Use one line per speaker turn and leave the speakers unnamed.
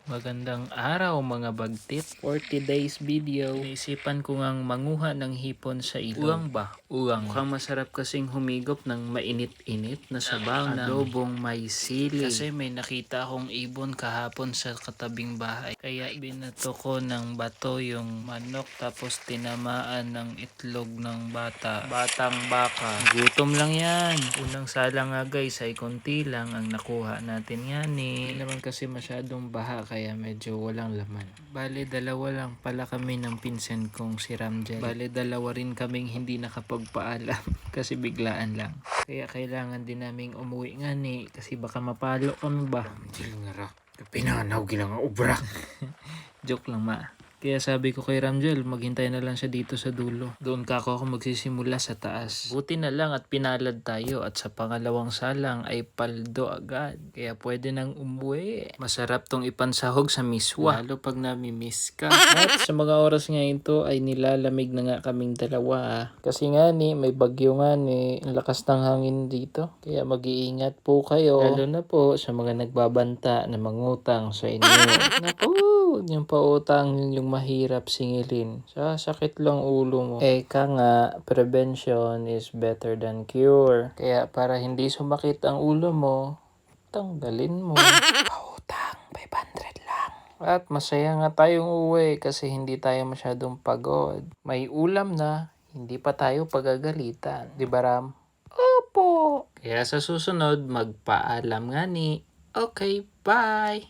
Magandang araw mga bagtit. 40 days video. Naisipan ko ngang manguha ng hipon sa ilog. Uwang ba? Uwang. Mukhang masarap kasing humigop ng mainit-init na sabaw ng adobong may sili. Kasi may nakita akong ibon kahapon sa katabing bahay. Kaya binato ko ng bato yung manok tapos tinamaan ng itlog ng batang baka. Gutom lang yan. Unang sala nga guys ay konti lang ang nakuha natin yan eh. Hindi naman kasi masyadong baha kaya medyo walang laman. Bale, dalawa lang pala kami ng pinsan kong si Ramjel. Bale, dalawa rin kaming hindi nakapagpaalam kasi biglaan lang. Kaya kailangan din naming umuwi nga ni kasi baka mapalo kami ba.
Ramjel nga ra. Pinanaw ginang ubra.
Joke lang ma. Kaya sabi ko kay Ramjel, maghintay na lang siya dito sa dulo. Doon ka ako magsisimula sa taas. Buti na lang at pinalad tayo at sa pangalawang salang ay paldo agad. Kaya pwede nang umuwi. Masarap tong ipansahog sa miswa. Lalo pag nami-miss ka. At sa mga oras nga ito ay nilalamig na nga kaming dalawa. Kasi nga ni, may bagyo nga ni. Ang lakas ng hangin dito. Kaya mag-iingat po kayo. Lalo na po sa mga nagbabanta na mangutang sa inyo. Naku! Yung pautang yung mahirap singilin. Sakit lang ulo mo. Eka nga, prevention is better than cure. Kaya para hindi sumakit ang ulo mo, tanggalin mo. Pautang, 500 lang. At masaya nga tayong uwi kasi hindi tayo masyadong pagod. May ulam na, hindi pa tayo pagagalitan. Di ba Ram? Opo! Kaya sa susunod, magpaalam nga ni. Okay, bye!